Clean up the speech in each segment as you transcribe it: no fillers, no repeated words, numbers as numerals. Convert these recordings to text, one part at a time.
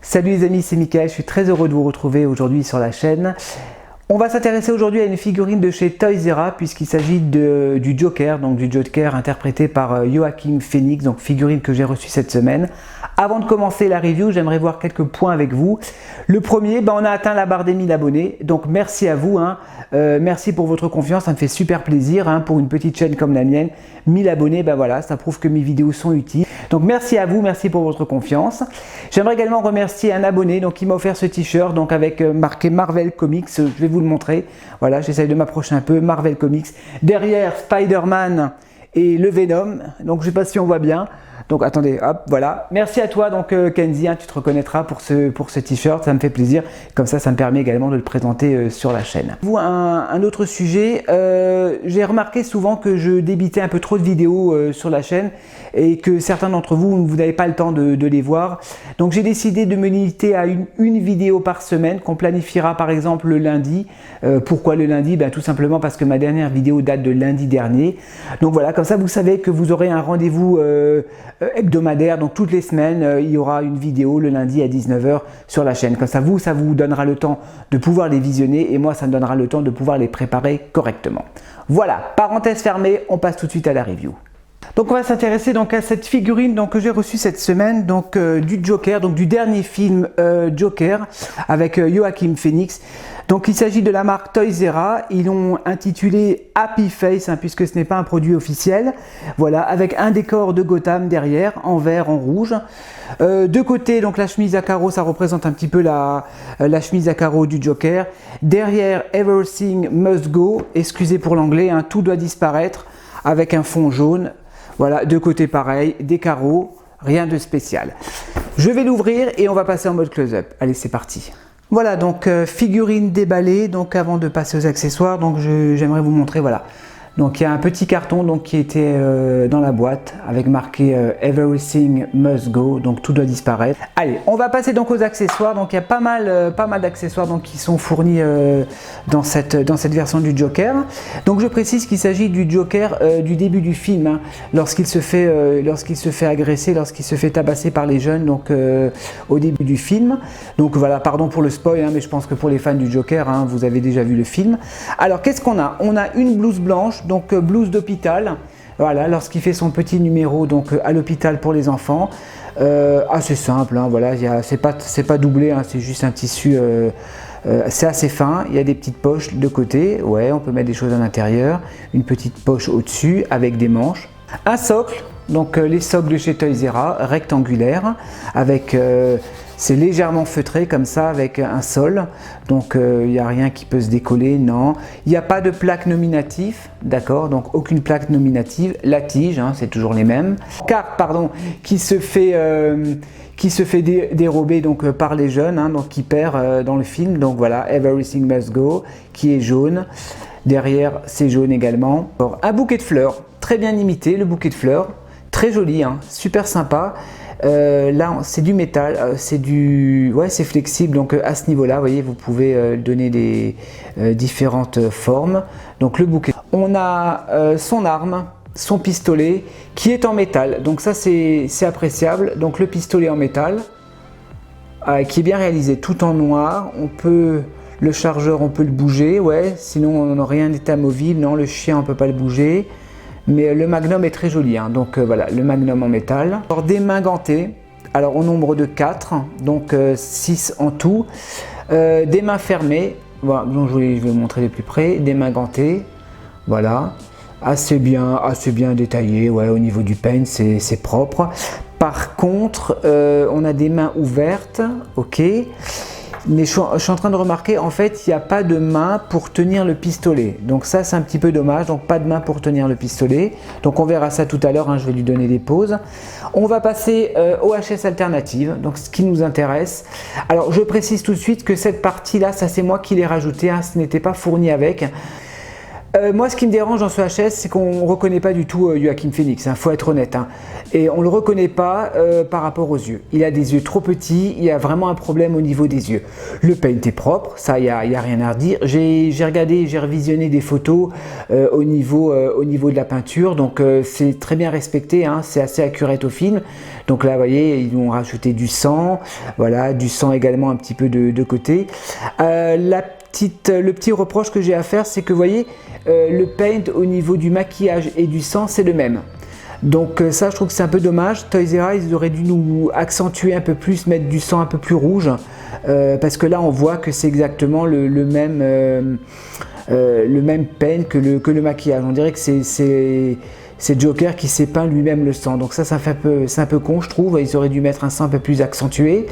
Salut les amis, c'est Mickaël, je suis très heureux de vous retrouver aujourd'hui sur la chaîne. On va s'intéresser aujourd'hui à une figurine de chez Toys R Us puisqu'il s'agit du Joker, donc du Joker interprété par Joaquin Phoenix, donc figurine que j'ai reçue cette semaine. Avant de commencer la review, j'aimerais voir quelques points avec vous. Le premier, on a atteint la barre des 1000 abonnés, donc merci à vous, merci pour votre confiance, ça me fait super plaisir pour une petite chaîne comme la mienne. 1000 abonnés, voilà, ça prouve que mes vidéos sont utiles. Donc merci à vous, merci pour votre confiance. J'aimerais également remercier un abonné qui m'a offert ce t-shirt avec marqué Marvel Comics. Je vais vous le montrer. Voilà, j'essaye de m'approcher un peu. Marvel Comics. Derrière Spider-Man et le Venom. Donc je ne sais pas si on voit bien. Donc attendez, hop, voilà. Merci à toi Kenzie, tu te reconnaîtras pour ce t-shirt, ça me fait plaisir. Comme ça me permet également de le présenter sur la chaîne. Un autre sujet, j'ai remarqué souvent que je débitais un peu trop de vidéos sur la chaîne et que certains d'entre vous n'avez pas le temps de les voir. Donc j'ai décidé de me limiter à une vidéo par semaine qu'on planifiera par exemple le lundi. Pourquoi le lundi? Tout simplement parce que ma dernière vidéo date de lundi dernier. Donc voilà, comme ça vous savez que vous aurez un rendez-vous hebdomadaire, donc toutes les semaines il y aura une vidéo le lundi à 19 h sur la chaîne. Comme ça vous donnera le temps de pouvoir les visionner et moi ça me donnera le temps de pouvoir les préparer correctement. Voilà, parenthèse fermée, on passe tout de suite à la review. Donc on va s'intéresser à cette figurine que j'ai reçue cette semaine du Joker, du dernier film Joker avec Joaquin Phoenix. Donc il s'agit de la marque Toys R Us, ils l'ont intitulé Happy Face puisque ce n'est pas un produit officiel. Voilà, avec un décor de Gotham derrière, en vert, en rouge. De côté, la chemise à carreaux, ça représente un petit peu la chemise à carreaux du Joker. Derrière, Everything Must Go, excusez pour l'anglais, tout doit disparaître, avec un fond jaune. Voilà, de côté pareil, des carreaux, rien de spécial. Je vais l'ouvrir et on va passer en mode close-up. Allez, c'est parti. Voilà, figurine déballée. Avant de passer aux accessoires, j'aimerais vous montrer, voilà. Donc il y a un petit carton qui était dans la boîte avec marqué Everything Must Go, donc tout doit disparaître. Allez, on va passer aux accessoires. Donc il y a pas mal d'accessoires qui sont fournis dans cette version du Joker. Donc je précise qu'il s'agit du Joker du début du film, lorsqu'il se fait agresser, lorsqu'il se fait tabasser par les jeunes au début du film. Donc voilà, pardon pour le spoil, mais je pense que pour les fans du Joker, vous avez déjà vu le film. Alors qu'est-ce qu'on a? On a une blouse blanche, blouse d'hôpital, voilà, lorsqu'il fait son petit numéro à l'hôpital pour les enfants. Assez simple, voilà, c'est pas doublé, c'est juste un tissu, c'est assez fin. Il y a des petites poches de côté, ouais, on peut mettre des choses à l'intérieur, une petite poche au-dessus avec des manches, un socle, les socles de chez Toys R Us, rectangulaire, avec c'est légèrement feutré comme ça avec un sol, il n'y a rien qui peut se décoller, non. Il n'y a pas de plaque nominative, d'accord, aucune plaque nominative. La tige, c'est toujours les mêmes. Carte, pardon, qui se fait dérober par les jeunes, qui perd dans le film. Donc voilà, Everything Must Go, qui est jaune. Derrière, c'est jaune également. Alors, un bouquet de fleurs, très bien imité, le bouquet de fleurs, très joli, super sympa. Là c'est du métal, c'est flexible, à ce niveau là vous voyez, vous pouvez donner des différentes formes. Donc le bouquet, on a son arme, son pistolet qui est en métal, donc ça c'est appréciable. Donc le pistolet en métal qui est bien réalisé, tout en noir. Le chargeur on peut le bouger, ouais, sinon on rien n'est amovible. Non, le chien on peut pas le bouger. Mais le magnum est très joli, voilà, le magnum en métal. Alors, des mains gantées, alors au nombre de 4, 6 en tout. Des mains fermées, voilà, donc je vais vous montrer de plus près. Des mains gantées, voilà, assez bien détaillé, ouais, au niveau du paint, c'est propre. Par contre, on a des mains ouvertes, ok. Mais je suis en train de remarquer, en fait, il n'y a pas de main pour tenir le pistolet. Donc ça, c'est un petit peu dommage. Donc pas de main pour tenir le pistolet. Donc on verra ça tout à l'heure, je vais lui donner des pauses. On va passer aux HS alternatives, donc ce qui nous intéresse. Alors je précise tout de suite que cette partie-là, ça c'est moi qui l'ai rajouté, ce n'était pas fourni avec. Moi, ce qui me dérange dans ce HS, c'est qu'on ne reconnaît pas du tout Joaquin Phoenix, faut être honnête. Et on ne le reconnaît pas par rapport aux yeux. Il a des yeux trop petits, il y a vraiment un problème au niveau des yeux. Le paint est propre, ça, il n'y a rien à redire. J'ai regardé, j'ai revisionné des photos au niveau de la peinture, donc c'est très bien respecté, c'est assez accurate au film. Donc là, vous voyez, ils ont rajouté du sang, voilà, du sang également un petit peu de côté. Le petit reproche que j'ai à faire, c'est que vous voyez, le paint au niveau du maquillage et du sang, c'est le même. Donc ça, je trouve que c'est un peu dommage. Toys R Us, ils auraient dû nous accentuer un peu plus, mettre du sang un peu plus rouge, parce que là, on voit que c'est exactement le même paint que le maquillage. On dirait que c'est Joker qui s'est peint lui-même le sang. Donc ça c'est un peu con, je trouve. Ils auraient dû mettre un sang un peu plus accentué.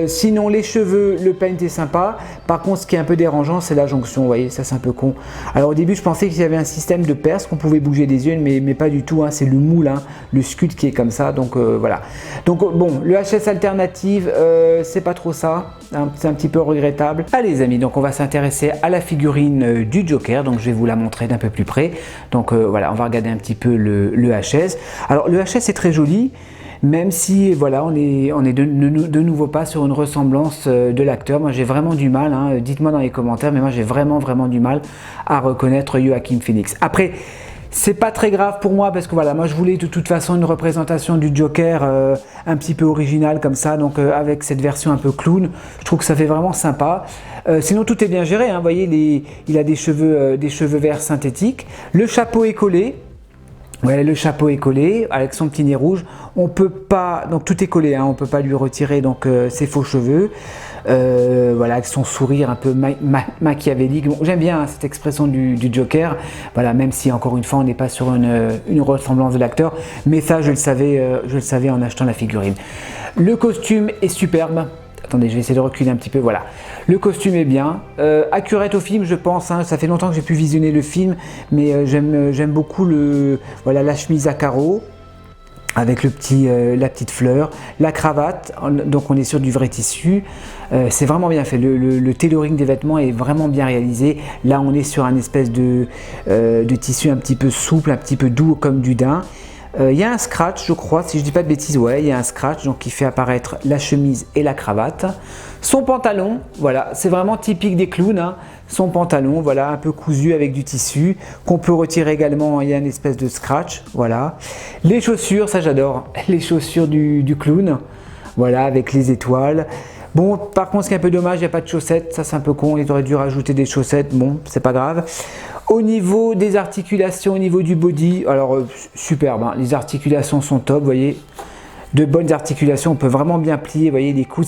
Sinon, les cheveux, le paint est sympa. Par contre, ce qui est un peu dérangeant, c'est la jonction. Vous voyez, ça c'est un peu con. Alors au début, je pensais qu'il y avait un système de perce, qu'on pouvait bouger des yeux, mais pas du tout. C'est le moule, le sculpte qui est comme ça. Donc voilà. Donc bon, le HS alternative, c'est pas trop ça. C'est un petit peu regrettable. Allez les amis, donc on va s'intéresser à la figurine du Joker. Donc je vais vous la montrer d'un peu plus près. Donc voilà, on va regarder un petit peu le HS. Alors le HS est très joli, même si voilà, on est de nouveau pas sur une ressemblance de l'acteur. Moi j'ai vraiment du mal, dites-moi dans les commentaires, mais moi j'ai vraiment du mal à reconnaître Joaquin Phoenix. Après, c'est pas très grave pour moi parce que voilà, moi je voulais de toute façon une représentation du Joker un petit peu originale comme ça, donc avec cette version un peu clown, je trouve que ça fait vraiment sympa. Sinon tout est bien géré, vous voyez, il a des cheveux verts synthétiques, le chapeau est collé. Voilà, le chapeau est collé avec son petit nez rouge. On peut pas, donc tout est collé, on peut pas lui retirer donc ses faux cheveux. Voilà, avec son sourire un peu machiavélique. Bon, j'aime bien cette expression du Joker. Voilà, même si encore une fois on n'est pas sur une ressemblance de l'acteur, mais ça je le savais en achetant la figurine. Le costume est superbe. Attendez, je vais essayer de reculer un petit peu, voilà. Le costume est bien, accurate au film je pense, ça fait longtemps que j'ai pu visionner le film, mais j'aime beaucoup la chemise à carreaux, avec la petite fleur, la cravate, donc on est sur du vrai tissu, c'est vraiment bien fait, le tailoring des vêtements est vraiment bien réalisé. Là on est sur un espèce de tissu un petit peu souple, un petit peu doux comme du daim. Il y a un scratch, je crois, si je dis pas de bêtises, ouais, il y a un scratch donc qui fait apparaître la chemise et la cravate. Son pantalon, voilà, c'est vraiment typique des clowns. Son pantalon, voilà, un peu cousu avec du tissu, qu'on peut retirer également, il y a une espèce de scratch, voilà. Les chaussures, ça j'adore, les chaussures du clown, voilà, avec les étoiles. Bon, par contre, ce qui est un peu dommage, il n'y a pas de chaussettes, ça c'est un peu con, ils auraient dû rajouter des chaussettes, bon, c'est pas grave. Au niveau des articulations, au niveau du body, alors superbe, les articulations sont top, vous voyez, de bonnes articulations, on peut vraiment bien plier, vous voyez, les coudes,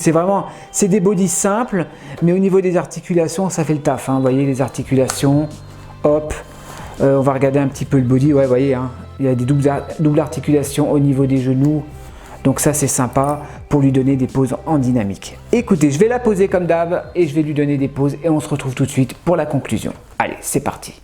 c'est des bodys simples, mais au niveau des articulations, ça fait le taf, vous voyez, les articulations, hop, on va regarder un petit peu le body, ouais, vous voyez, il y a des doubles articulations au niveau des genoux. Donc ça c'est sympa pour lui donner des poses en dynamique. Écoutez, je vais la poser comme d'hab et je vais lui donner des poses et on se retrouve tout de suite pour la conclusion. Allez, c'est parti.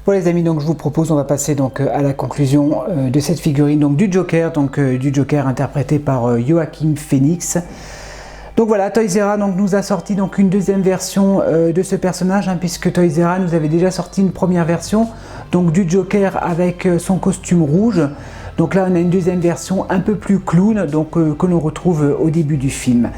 Voilà les amis, donc je vous propose, on va passer donc à la conclusion de cette figurine donc du Joker, interprété par Joaquin Phoenix. Donc voilà, Toys R Us donc, nous a sorti donc une deuxième version de ce personnage, hein, puisque Toys R Us nous avait déjà sorti une première version donc du Joker avec son costume rouge. Donc là on a une deuxième version un peu plus clown, donc que l'on retrouve au début du film.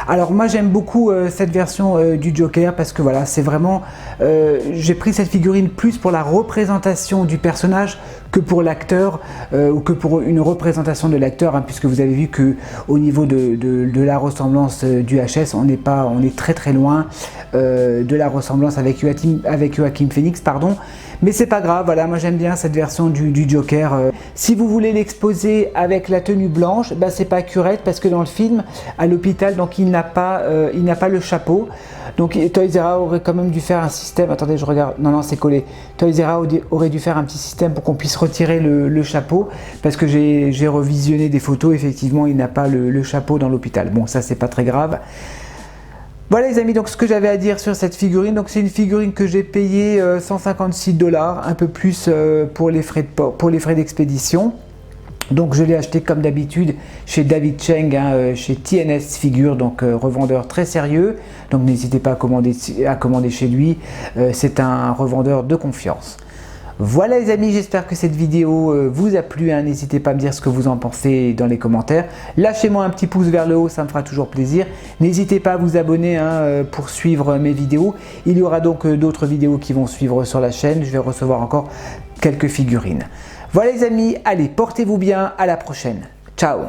Alors moi j'aime beaucoup cette version du Joker parce que voilà, c'est vraiment, j'ai pris cette figurine plus pour la représentation du personnage que pour l'acteur ou que pour une représentation de l'acteur, hein, puisque vous avez vu que au niveau de la ressemblance du HS, on est très très loin de la ressemblance avec Joaquin Phoenix, pardon. Mais c'est pas grave, voilà, moi j'aime bien cette version du Joker. Si vous voulez l'exposer avec la tenue blanche, bah, c'est pas accurate parce que dans le film, à l'hôpital, donc il n'a pas le chapeau. Donc Toys R Us aurait quand même dû faire un système, attendez je regarde, non c'est collé. Toys R Us aurait dû faire un petit système pour qu'on puisse retirer le chapeau, parce que j'ai revisionné des photos, effectivement il n'a pas le chapeau dans l'hôpital. Bon ça c'est pas très grave. Voilà les amis, donc ce que j'avais à dire sur cette figurine, donc c'est une figurine que j'ai payé 156 $, un peu plus pour les frais d'expédition. Donc je l'ai acheté comme d'habitude chez David Cheng, hein, chez TNS Figure, donc revendeur très sérieux. Donc n'hésitez pas à commander chez lui, c'est un revendeur de confiance. Voilà les amis, j'espère que cette vidéo vous a plu, hein. N'hésitez pas à me dire ce que vous en pensez dans les commentaires. Lâchez-moi un petit pouce vers le haut, ça me fera toujours plaisir. N'hésitez pas à vous abonner, hein, pour suivre mes vidéos. Il y aura donc d'autres vidéos qui vont suivre sur la chaîne. Je vais recevoir encore quelques figurines. Voilà les amis, allez, portez-vous bien, à la prochaine. Ciao!